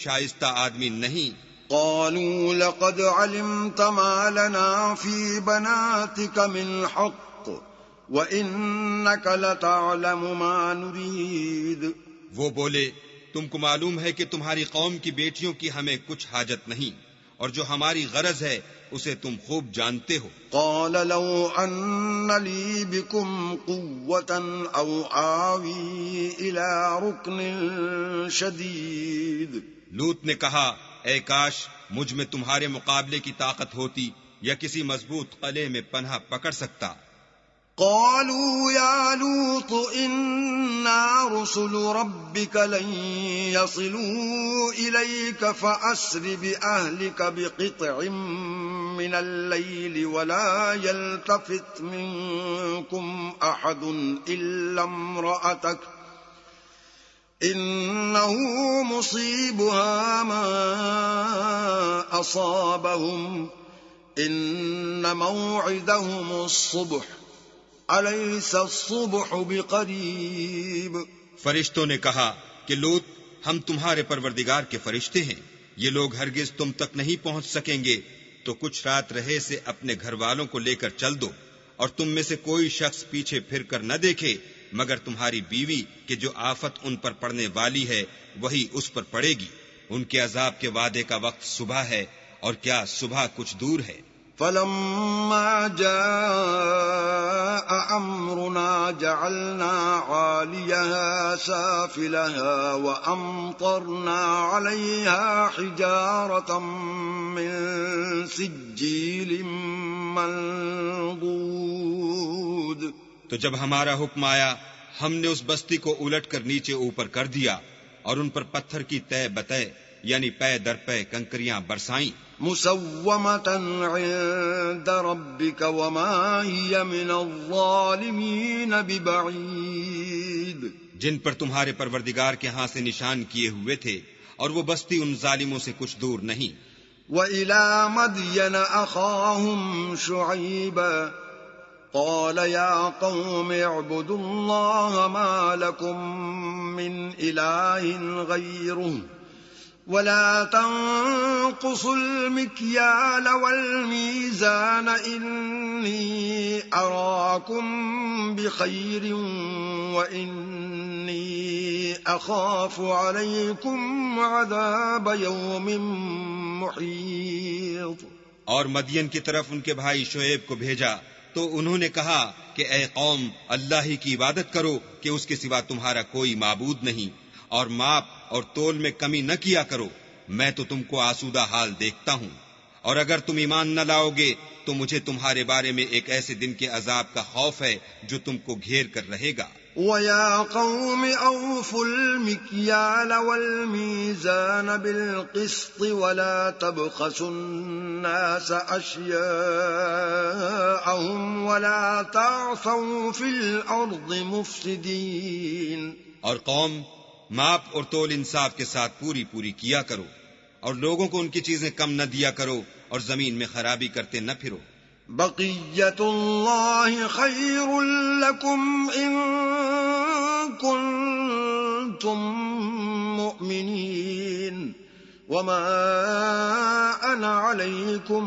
شائستہ آدمی نہیں؟ قالوا لقد علمت ما لنا في بناتك من حق وإنك لتعلم ما نريد. وہ بولے تم کو معلوم ہے کہ تمہاری قوم کی بیٹیوں کی ہمیں کچھ حاجت نہیں، اور جو ہماری غرض ہے اسے تم خوب جانتے ہو. قال لو أن لي بكم قوة أو آوي إلى ركن شديد. لوط نے کہا اے کاش مجھ میں تمہارے مقابلے کی طاقت ہوتی یا کسی مضبوط قلعے میں پناہ پکڑ سکتا. قالوا يا لوط إنا رسل ربك لن يصلوا إليك فأسر بأهلك بقطع من الليل ولا يلتفت منكم أحد إلا امرأتك إنه مصيبها ما أصابهم إن موعدهم الصبح أليس الصبح بقريب. فرشتوں نے کہا کہ لوط ہم تمہارے پروردگار کے فرشتے ہیں، یہ لوگ ہرگز تم تک نہیں پہنچ سکیں گے، تو کچھ رات رہے سے اپنے گھر والوں کو لے کر چل دو، اور تم میں سے کوئی شخص پیچھے پھر کر نہ دیکھے مگر تمہاری بیوی کہ جو آفت ان پر پڑنے والی ہے وہی اس پر پڑے گی. ان کے عذاب کے وعدے کا وقت صبح ہے، اور کیا صبح کچھ دور ہے. فلما جاء أمرنا جعلنا عاليها سافلها وأمطرنا عليها حجارة من سجيل منضود. تو جب ہمارا حکم آیا ہم نے اس بستی کو الٹ کر نیچے اوپر کر دیا اور ان پر پتھر کی تہ بتہ یعنی پے در پے کنکریاں برسائیں. مسومة عند ربك وما هي من الظالمين ببعيد. جن پر تمہارے پروردگار کے ہاں سے نشان کیے ہوئے تھے، اور وہ بستی ان ظالموں سے کچھ دور نہیں. وإلى مدين أخاهم شعيبا قال يا قوم اعبدوا الله ما لكم من إله غيره ولا تنقصوا المكيال والميزان إني أراكم بخير وإني أخاف عليكم عذاب يوم محيط. اور مدین کی طرف ان کے بھائی شعیب کو بھیجا تو انہوں نے کہا کہ اے قوم اللہ ہی کی عبادت کرو کہ اس کے سوا تمہارا کوئی معبود نہیں، اور ماپ اور تول میں کمی نہ کیا کرو، میں تو تم کو آسودہ حال دیکھتا ہوں، اور اگر تم ایمان نہ لاؤ گے تو مجھے تمہارے بارے میں ایک ایسے دن کے عذاب کا خوف ہے جو تم کو گھیر کر رہے گا. وَيَا قَوْمِ أَوْفُوا الْمِكْيَالَ وَالْمِيزَانَ بِالْقِسْطِ وَلَا تَبْخَسُوا النَّاسَ أَشْيَاءَهُمْ وَلَا تَعْثَوْا فِي الْأَرْضِ مُفْسِدِينَ. اور قوم ماپ اور تول انصاف کے ساتھ پوری پوری کیا کرو، اور لوگوں کو ان کی چیزیں کم نہ دیا کرو، اور زمین میں خرابی کرتے نہ پھرو. بقیت اللہ خیر لکم ان کنتم مؤمنین وما انا علیکم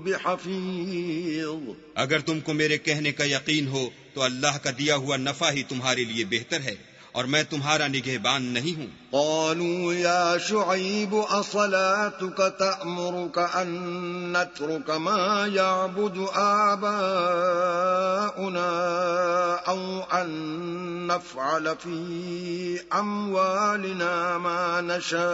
بحفیظ. اگر تم کو میرے کہنے کا یقین ہو تو اللہ کا دیا ہوا نفع ہی تمہارے لیے بہتر ہے، اور میں تمہارا نگہبان نہیں ہوں. قالوا يا شعيب أصلاتك تأمرك أن نترك ما يعبد آباؤنا أو أن نفعل في أموالنا ما نشاء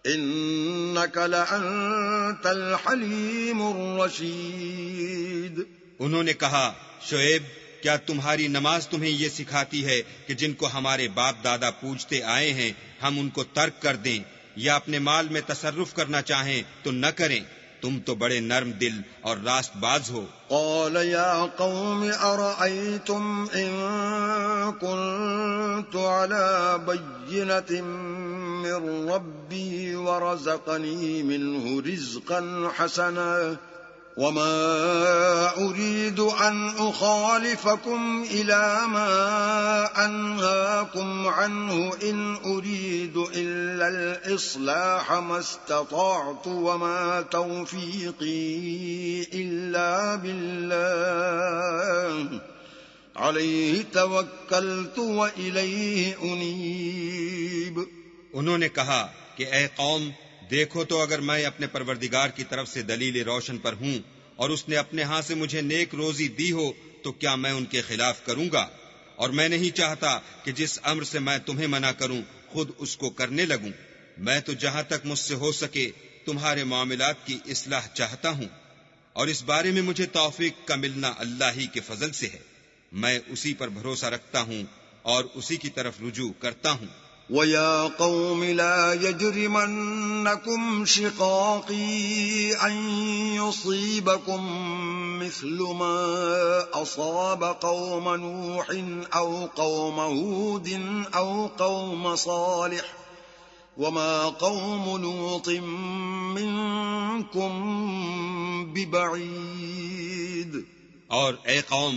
إنك لأنت الحليم الرشيد. انہوں نے کہا شعیب کیا تمہاری نماز تمہیں یہ سکھاتی ہے کہ جن کو ہمارے باپ دادا پوجتے آئے ہیں ہم ان کو ترک کر دیں، یا اپنے مال میں تصرف کرنا چاہیں تو نہ کریں؟ تم تو بڑے نرم دل اور راست باز ہو. قال يا قوم أرأيتم إن كنت على بينة من ربي ورزقني منه رزقا حسنا وما أريد أن أخالفكم إلى ما أنهاكم عنه إن أريد إلا الإصلاح ما استطعت وما توفيقي إلا بالله عليه توكلت وإليه أنيب. انہوں نے کہا کہ اے قوم، دیکھو تو اگر میں اپنے پروردگار کی طرف سے دلیل روشن پر ہوں اور اس نے اپنے ہاں سے مجھے نیک روزی دی ہو تو کیا میں ان کے خلاف کروں گا؟ اور میں نہیں چاہتا کہ جس امر سے میں تمہیں منع کروں خود اس کو کرنے لگوں. میں تو جہاں تک مجھ سے ہو سکے تمہارے معاملات کی اصلاح چاہتا ہوں، اور اس بارے میں مجھے توفیق کا ملنا اللہ ہی کے فضل سے ہے. میں اسی پر بھروسہ رکھتا ہوں اور اسی کی طرف رجوع کرتا ہوں. وَيَا قَوْمِ لَا يَجْرِمَنَّكُمْ شِقَاقِي أَن يُصِيبَكُم مِّثْلُ مَا أَصَابَ قَوْمَ نُوحٍ أَوْ قَوْمَ هُودٍ أَوْ قَوْمَ صَالِحٍ وَمَا قَوْمُ لُوطٍ مِّنكُم بِبَعِيدٍ. اور اے قوم،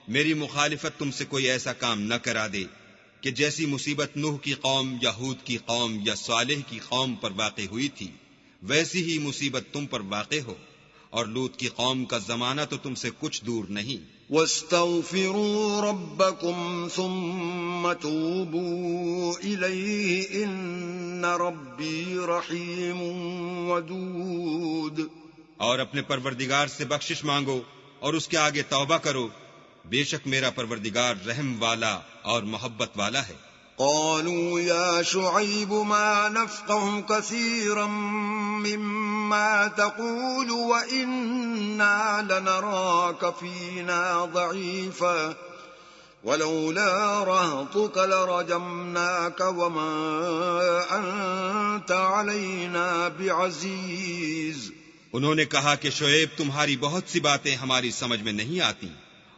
میری مخالفت تم سے کوئی ایسا کام نہ کرا دے کہ جیسی مصیبت نوح کی قوم یا ہود کی قوم یا صالح کی قوم پر واقع ہوئی تھی ویسی ہی مصیبت تم پر واقع ہو، اور لوط کی قوم کا زمانہ تو تم سے کچھ دور نہیں. وَاسْتَغْفِرُوا رَبَّكُمْ ثُمَّ تُوبُوا إِلَيْهِ إِنَّ رَبِّي رَحِيمٌ وَدُودٌ. اور اپنے پروردگار سے بخشش مانگو اور اس کے آگے توبہ کرو، بے شک میرا پروردگار رحم والا اور محبت والا ہے. قالوا يا شعيب ما نفقه كثيرا مما تقول وإنا لنراك فينا ضعيفا ولولا رهطك لرجمناك وما أنت علينا بعزيز. انہوں نے کہا کہ شعیب، تمہاری بہت سی باتیں ہماری سمجھ میں نہیں آتی،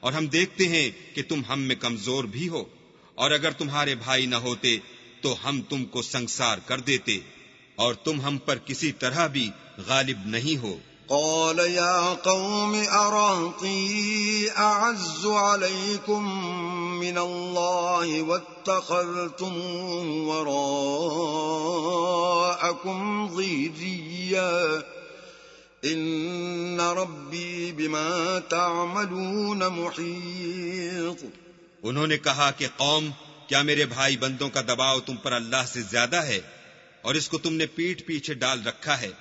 اور ہم دیکھتے ہیں کہ تم ہم میں کمزور بھی ہو، اور اگر تمہارے بھائی نہ ہوتے تو ہم تم کو سنگسار کر دیتے، اور تم ہم پر کسی طرح بھی غالب نہیں ہو. قال يا قوم أرهطي أعز عليكم من الله واتخذتموه وراءكم ظهريا إن ربي بما تعملون محيط. انہوں نے کہا کہ قوم، کیا میرے بھائی بندوں کا دباؤ تم پر اللہ سے زیادہ ہے، اور اس کو تم نے پیٹھ پیچھے ڈال رکھا ہے؟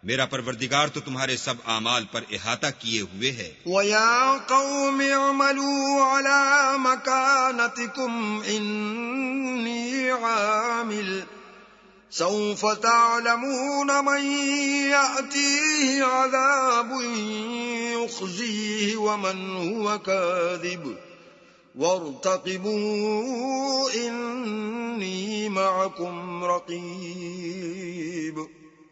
میرا پروردگار تو تمہارے سب اعمال پر احاطہ کیے ہوئے ہے. وَيَا قَوْمِ اعْمَلُوا عَلَى مَكَانَتِكُمْ إِنِّي عَامِلٌ سوف تعلمون من يأتيه عذاب يخزيه ومن هو كاذب وارتقبوا إني معكم رقيب.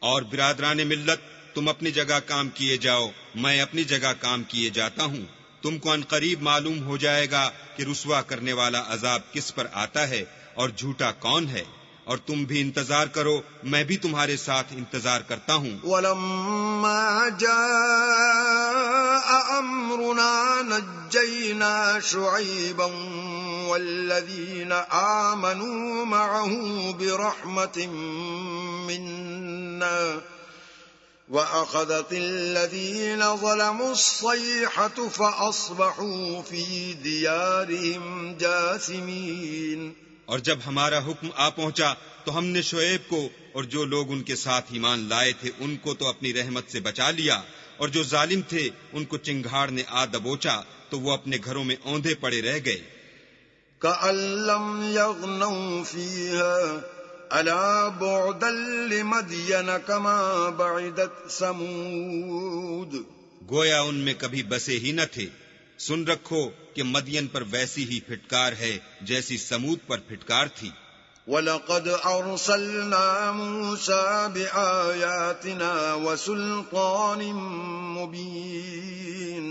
اور برادران ملت، تم اپنی جگہ کام کیے جاؤ، میں اپنی جگہ کام کیے جاتا ہوں. تم کو ان قریب معلوم ہو جائے گا کہ رسوا کرنے والا عذاب کس پر آتا ہے اور جھوٹا کون ہے، اور تم بھی انتظار کرو، میں بھی تمہارے ساتھ انتظار کرتا ہوں. وَلَمَّا جَاءَ أَمْرُنَا نَجَّيْنَا شُعَيْبًا وَالَّذِينَ آمَنُوا مَعَهُ بِرَحْمَةٍ مِنَّا وَأَخَذَتِ الَّذِينَ ظَلَمُوا الصَّيْحَةُ فَأَصْبَحُوا فِي دِيَارِهِمْ جَاثِمِينَ. اور جب ہمارا حکم آ پہنچا تو ہم نے شعیب کو اور جو لوگ ان کے ساتھ ایمان لائے تھے ان کو تو اپنی رحمت سے بچا لیا، اور جو ظالم تھے ان کو چنگھاڑ نے آ دبوچا تو وہ اپنے گھروں میں اوندھے پڑے رہ گئے. كَأَن لَّمْ يَغْنَوْا فِيهَا أَلَا بُعْدًا لِّمَدْيَنَ كَمَا بَعِدَتْ ثَمُودُ. گویا ان میں کبھی بسے ہی نہ تھے. سن رکھو کہ مدین پر ویسی ہی پھٹکار ہے جیسی سمود پر پھٹکار تھی. وَلَقَدْ أَرْسَلْنَا مُوسَى بِآيَاتِنَا وَسُلْطَانٍ مُبِينٍ.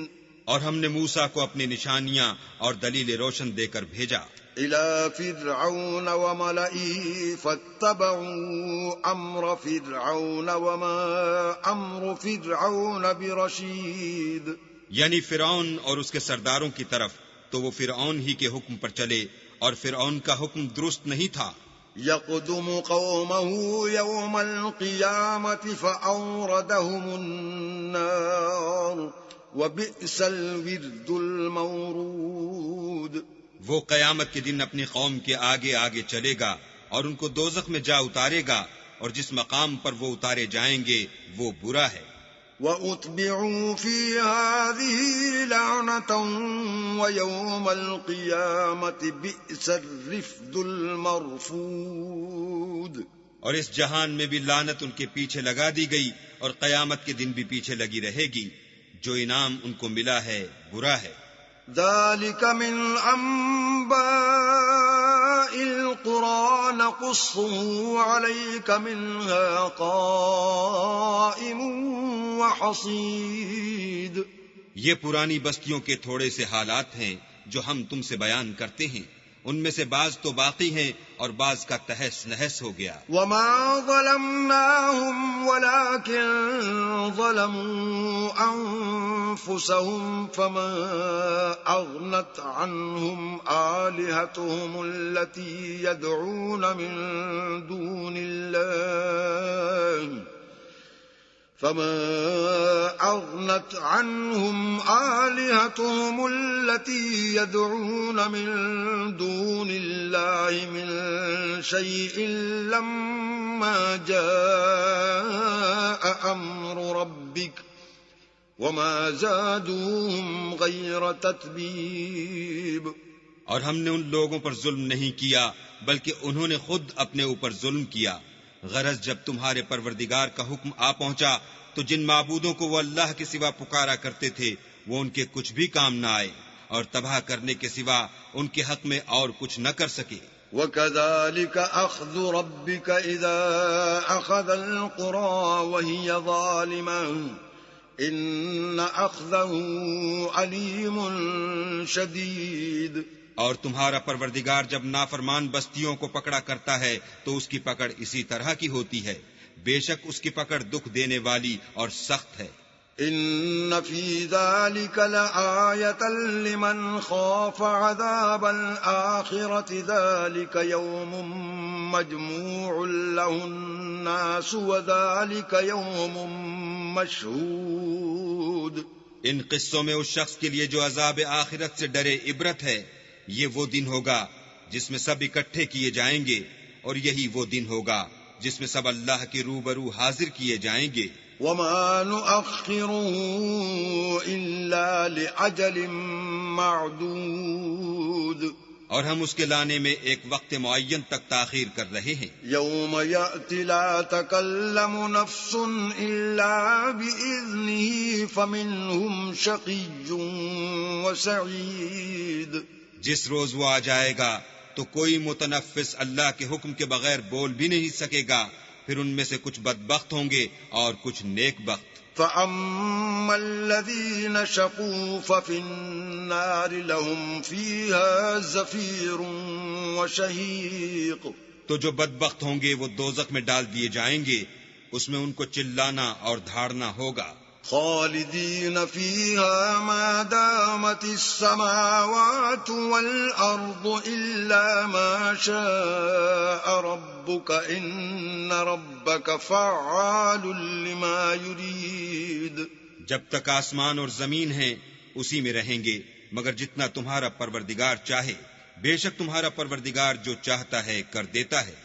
اور ہم نے موسیٰ کو اپنی نشانیاں اور دلیل روشن دے کر بھیجا. إلى فرعون وملئه فاتبعوا أمر فرعون وما أمر فرعون برشيد. یعنی فرعون اور اس کے سرداروں کی طرف تو وہ فرعون ہی کے حکم پر چلے اور فرعون کا حکم درست نہیں تھا. يقدم قومه يوم القيامة فأوردهم النار وبئس الورد المورود. وہ قیامت کے دن اپنی قوم کے آگے آگے چلے گا اور ان کو دوزخ میں جا اتارے گا، اور جس مقام پر وہ اتارے جائیں گے وہ برا ہے. وَأُتْبِعُوا فِي هَٰذِهِ لَعْنَةً وَيَوْمَ الْقِيَامَةِ بِئْسَ الرِّفْدُ الْمَرْفُودُ. اور اس جہان میں بھی لعنت ان کے پیچھے لگا دی گئی، اور قیامت کے دن بھی پیچھے لگی رہے گی. جو انعام ان کو ملا ہے برا ہے. ذَلِكَ مِنْ أَنبَاءِ الْقُرَىٰ نَقُصُّهُ عَلَيْكَ مِنْهَا قَائِمٌ وَحَصِيدٌ. یہ پرانی بستیوں کے تھوڑے سے حالات ہیں جو ہم تم سے بیان کرتے ہیں. ان میں سے بعض تو باقی ہیں اور بعض کا تہس نہس ہو گیا. وَمَا ظَلَمْنَاهُمْ وَلَٰكِن ظَلَمُوا أَنفُسَهُمْ فَمَا أَغْنَتْ عَنْهُمْ آلِهَتُهُمُ الَّتِي يَدْعُونَ مِن دُونِ اللَّهِ فما أغنت عنهم آلهتهم التي يدعون من دون الله من شيء لما جاء أمر ربك وما زادوهم غير تتبيب. اور ہم نے ان لوگوں پر ظلم نہیں کیا بلکہ انہوں نے خود اپنے اوپر ظلم کیا. غرض جب تمہارے پروردگار کا حکم آ پہنچا تو جن معبودوں کو وہ اللہ کے سوا پکارا کرتے تھے وہ ان کے کچھ بھی کام نہ آئے، اور تباہ کرنے کے سوا ان کے حق میں اور کچھ نہ کر سکے. وَكَذَلِكَ أَخْذُ رَبِّكَ إِذَا أَخَذَ الْقُرَىٰ وَهِيَ ظَالِمَةٌ إِنَّ أَخْذَهُ أَلِيمٌ شَدِيدٌ. اور تمہارا پروردگار جب نافرمان بستیوں کو پکڑا کرتا ہے تو اس کی پکڑ اسی طرح کی ہوتی ہے. بے شک اس کی پکڑ دکھ دینے والی اور سخت ہے. إِنَّ فِي ذَلِكَ لَآيَةً لِمَنْ خَافَ عَذَابَ الْآخِرَةِ ذَلِكَ يَوْمٌ مَّجْمُوعٌ لَهُ النَّاسُ وَذَلِكَ يَوْمٌ مَّشْهُودٌ. ان قصوں میں اس شخص کے لیے جو عذاب آخرت سے ڈرے عبرت ہے. یہ وہ دن ہوگا جس میں سب اکٹھے کیے جائیں گے، اور یہی وہ دن ہوگا جس میں سب اللہ کے روبرو حاضر کیے جائیں گے. وَمَا نُؤَخِّرُهُ إِلَّا لِأَجَلٍ مَّعْدُودٍ. اور ہم اس کے لانے میں ایک وقت معین تک تاخیر کر رہے ہیں. يَوْمَ يَأْتِ لَا تَكَلَّمُ نَفْسٌ إِلَّا بِإِذْنِهِ فَمِنْهُمْ شَقِيٌّ وَسَعِيدٌ. جس روز وہ آ جائے گا تو کوئی متنفس اللہ کے حکم کے بغیر بول بھی نہیں سکے گا. پھر ان میں سے کچھ بدبخت ہوں گے اور کچھ نیک بخت. فَأَمَّا الَّذِينَ شَقُوا فَفِي النَّارِ لَهُمْ فِيهَا زَفِيرٌ وَشَهِيقٌ. تو جو بدبخت ہوں گے وہ دوزخ میں ڈال دیے جائیں گے، اس میں ان کو چلانا اور دھاڑنا ہوگا. خالدین فیہا ما دامت السماوات والارض الا ما شاء ربک ان ربک فعال لما یرید. جب تک آسمان اور زمین ہیں اسی میں رہیں گے مگر جتنا تمہارا پروردگار چاہے. بے شک تمہارا پروردگار جو چاہتا ہے کر دیتا ہے.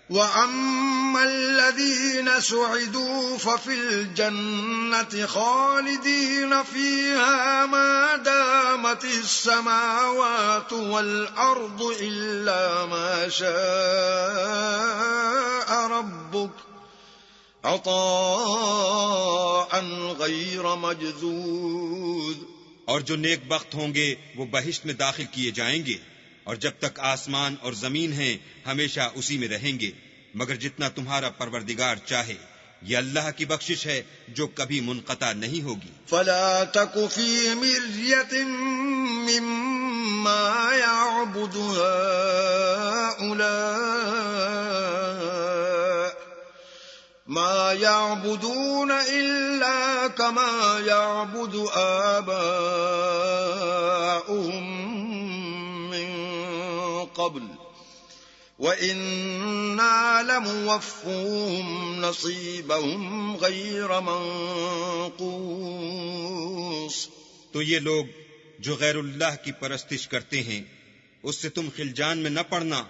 وَأَمَّا الَّذِينَ سُعِدُوا فَفِي الْجَنَّةِ خَالِدِينَ فِيهَا مَا دَامَتِ السَّمَاوَاتُ وَالْأَرْضُ إِلَّا مَا شَاءَ رَبُّكَ عَطَاءً غَيْرَ مَجْذُوذٍ. اور جو نیک بخت ہوں گے وہ بہشت میں داخل کیے جائیں گے، اور جب تک آسمان اور زمین ہیں ہمیشہ اسی میں رہیں گے مگر جتنا تمہارا پروردگار چاہے. یہ اللہ کی بخشش ہے جو کبھی منقطع نہیں ہوگی. فَلَا تَكُ فِي مِرْيَةٍ مِّمَّا ما يعبد هؤلاء ما يعبدون إلا كما يعبد آباؤهم من قبل وَإِنَّا لَمُوَفُّوهُمْ نَصِيبَهُمْ غَيْرَ مَنقُوصٍ۔ تو یہ لوگ جو غیر اللہ کی پرستش کرتے ہیں اس سے تم خلجان میں نہ پڑنا،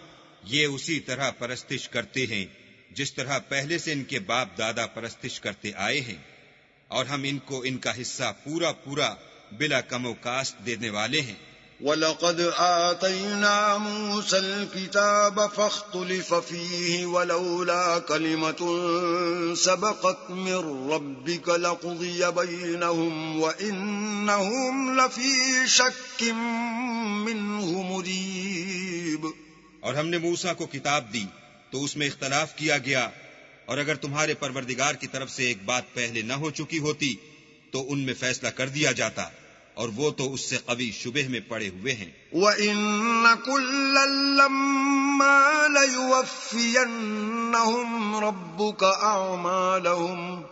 یہ اسی طرح پرستش کرتے ہیں جس طرح پہلے سے ان کے باپ دادا پرستش کرتے آئے ہیں، اور ہم ان کو ان کا حصہ پورا پورا بلا کم و کاست دینے والے ہیں۔ وَلَقَدْ آتَيْنَا مُوسَى الْكِتَابَ فَاخْتُلِفَ فِيهِ وَلَوْلَا كَلِمَةٌ سَبَقَتْ مِنْ رَبِّكَ لَقُضِيَ بَيْنَهُمْ وَإِنَّهُمْ لَفِي شَكٍّ مِّنْهُ مُرِيبٍ۔ اور ہم نے موسیٰ کو کتاب دی تو اس میں اختلاف کیا گیا، اور اگر تمہارے پروردگار کی طرف سے ایک بات پہلے نہ ہو چکی ہوتی تو ان میں فیصلہ کر دیا جاتا، اور وہ تو اس سے قوی شبہ میں پڑے ہوئے ہیں۔ وَإِنَّ كُلًّا لَمَّا لَيُوَفِّيَنَّهُمْ رَبُّكَ أَعْمَالَهُمْ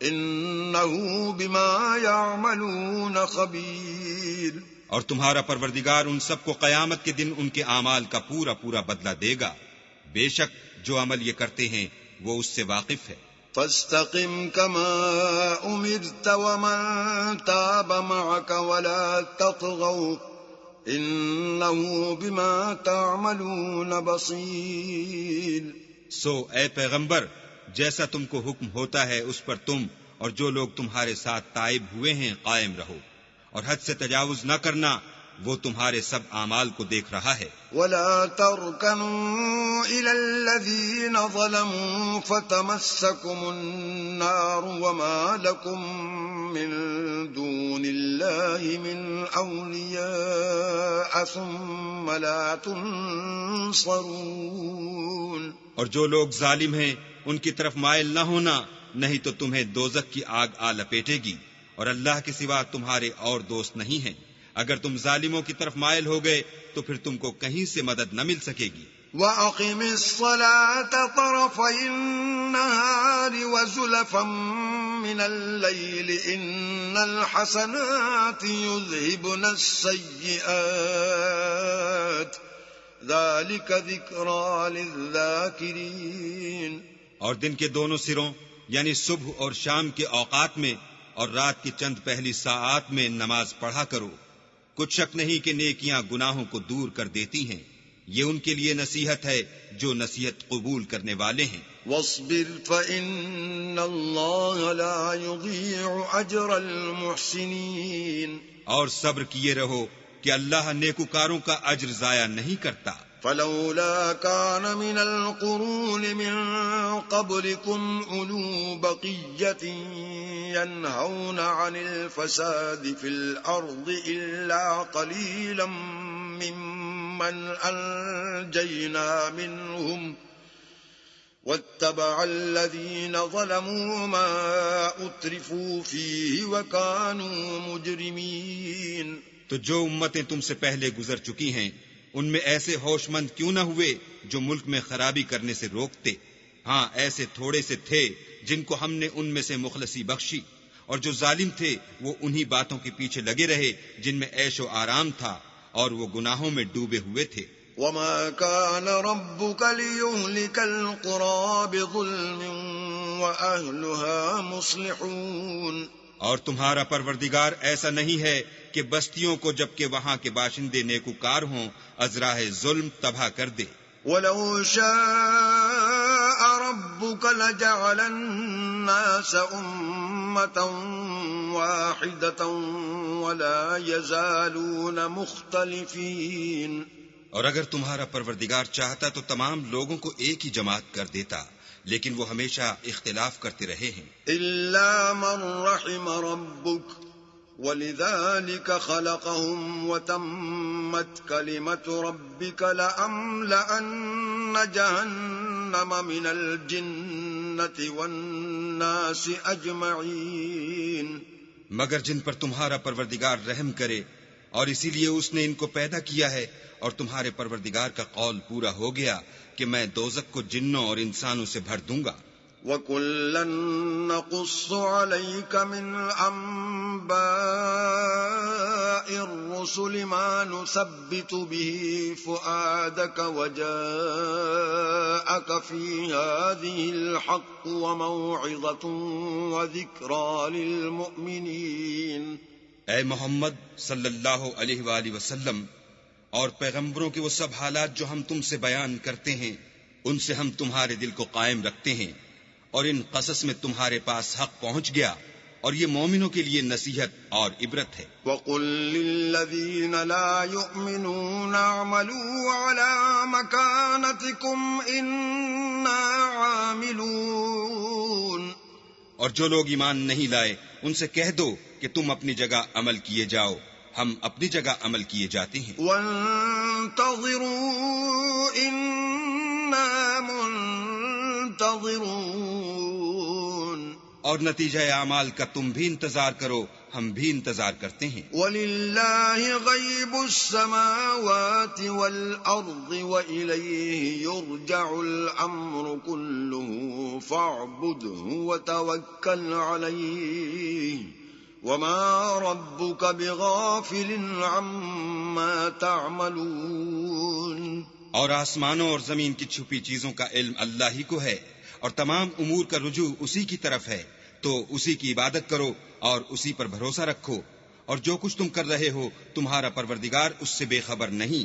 إِنَّهُ بِمَا يَعْمَلُونَ خَبِيرٌ۔ اور تمہارا پروردگار ان سب کو قیامت کے دن ان کے اعمال کا پورا پورا بدلہ دے گا، بے شک جو عمل یہ کرتے ہیں وہ اس سے واقف ہے۔ فاستقم كما أمرت ومن تاب معك ولا تطغوا إنه بما تعملون بصير۔ سو اے پیغمبر، جیسا تم کو حکم ہوتا ہے اس پر تم اور جو لوگ تمہارے ساتھ تائب ہوئے ہیں قائم رہو، اور حد سے تجاوز نہ کرنا، وہ تمہارے سب اعمال کو دیکھ رہا ہے۔ ولا تركنوا إلى الذين ظلموا فتمسكم النار وما لكم من دون الله من أولياء ثم لا تنصرون۔ اور جو لوگ ظالم ہیں ان کی طرف مائل نہ ہونا، نہیں تو تمہیں دوزخ کی آگ آ لپیٹے گی، اور اللہ کے سوا تمہارے اور دوست نہیں ہیں۔ اگر تم ظالموں کی طرف مائل ہو گئے تو پھر تم کو کہیں سے مدد نہ مل سکے گی۔ وَأَقِمِ الصَّلَاةَ طَرَفَيِ النَّهَارِ وَزُلَفًا مِّنَ اللَّيْلِ إِنَّ الْحَسَنَاتِ يُذْهِبْنَ السَّيِّئَاتِ ذَلِكَ ذِكْرَى لِلذَّاكِرِينَ۔ اور دن کے دونوں سروں یعنی صبح اور شام کے اوقات میں اور رات کی چند پہلی ساعات میں نماز پڑھا کرو، کچھ شک نہیں کہ نیکیاں گناہوں کو دور کر دیتی ہیں، یہ ان کے لیے نصیحت ہے جو نصیحت قبول کرنے والے ہیں۔ وَاصْبِرْ فَإِنَّ اللَّهَ لَا يُضِيعُ أَجْرَ الْمُحْسِنِينَ۔ اور صبر کیے رہو کہ اللہ نیکوکاروں کا اجر ضائع نہیں کرتا۔ فلولا كان من القرون من قبلكم أولو بقية ينهون عن الفساد في الأرض إلا قليلا ممن أنجينا منهم واتبع الذين ظلموا ما أترفوا فيه وكانوا مجرمين۔ تو جو امتیں تم سے پہلے گزر چکی ہیں ان میں ایسے ہوش مند کیوں نہ ہوئے جو ملک میں خرابی کرنے سے روکتے؟ ہاں ایسے تھوڑے سے تھے جن کو ہم نے ان میں سے مخلصی بخشی، اور جو ظالم تھے وہ انہی باتوں کے پیچھے لگے رہے جن میں عیش و آرام تھا، اور وہ گناہوں میں ڈوبے ہوئے تھے۔ وَمَا كَانَ رَبُّكَ لِيُهْلِكَ الْقُرَىٰ بِظُلْمٍ وَأَهْلُهَا مُصْلِحُونَ۔ اور تمہارا پروردگار ایسا نہیں ہے کہ بستیوں کو جبکہ وہاں کے باشندے نیکوکار ہوں از راہ ظلم تباہ کر دے۔ وَلَوْ شَاءَ رَبُّكَ لَجَعَلَ النَّاسَ أُمَّةً وَاحِدَةً وَلَا يَزَالُونَ مُخْتَلِفِينَ۔ اور اگر تمہارا پروردگار چاہتا تو تمام لوگوں کو ایک ہی جماعت کر دیتا، لیکن وہ ہمیشہ اختلاف کرتے رہے ہیں۔ إِلَّا مَن رَّحِمَ رَبُّكَ وَلِذَلِكَ خَلَقَهُمْ وَتَمَّتْ كَلِمَةُ رَبِّكَ لَأَمْلَأَنَّ جَهَنَّمَ مِنَ الْجِنَّةِ وَالنَّاسِ أَجْمَعِينَ۔ مگر جن پر تمہارا پروردگار رحم کرے اور اسی لیے اس نے ان کو پیدا کیا ہے، اور تمہارے پروردگار کا قول پورا ہو گیا کہ میں دوزخ کو جنوں اور انسانوں سے بھر دوں گا۔ وَكُلًّا نَّقُصُّ عَلَيْكَ مِنْ أَنبَاءِ الرُّسُلِ مَا نُثَبِّتُ بِهِ فُؤَادَكَ وَجَاءَكَ فِي هَٰذِهِ الْحَقُّ وَمَوْعِظَةٌ وَذِكْرَىٰ لِلْمُؤْمِنِينَ۔ اے محمد صلی اللہ علیہ وآلہ وسلم، اور پیغمبروں کے وہ سب حالات جو ہم تم سے بیان کرتے ہیں ان سے ہم تمہارے دل کو قائم رکھتے ہیں، اور ان قصص میں تمہارے پاس حق پہنچ گیا، اور یہ مومنوں کے لیے نصیحت اور عبرت ہے۔ وَقُل لِّلَّذِينَ لَا يُؤْمِنُونَ اعْمَلُوا عَلَىٰ مَكَانَتِكُمْ إِنَّا عَامِلُونَ، اور جو لوگ ایمان نہیں لائے ان سے کہہ دو کہ تم اپنی جگہ عمل کیے جاؤ، ہم اپنی جگہ عمل کیے جاتے ہیں۔ وَانتَظِرُوا إِنَّا مُنتَظِرُونَ، اور نتیجہ اعمال کا تم بھی انتظار کرو، ہم بھی انتظار کرتے ہیں۔ وَلِلَّهِ غَيْبُ السَّمَاوَاتِ وَالْأَرْضِ وَإِلَيْهِ يُرْجَعُ الْأَمْرُ كُلُّهُ فَاعْبُدْهُ وَتَوَكَّلْ عَلَيْهِ وَمَا رَبُّكَ بِغَافِلٍ عَمَّا تَعْمَلُونَ۔ اور آسمانوں اور زمین کی چھپی چیزوں کا علم اللہ ہی کو ہے، اور تمام امور کا رجوع اسی کی طرف ہے، تو اسی کی عبادت کرو اور اسی پر بھروسہ رکھو، اور جو کچھ تم کر رہے ہو تمہارا پروردگار اس سے بے خبر نہیں۔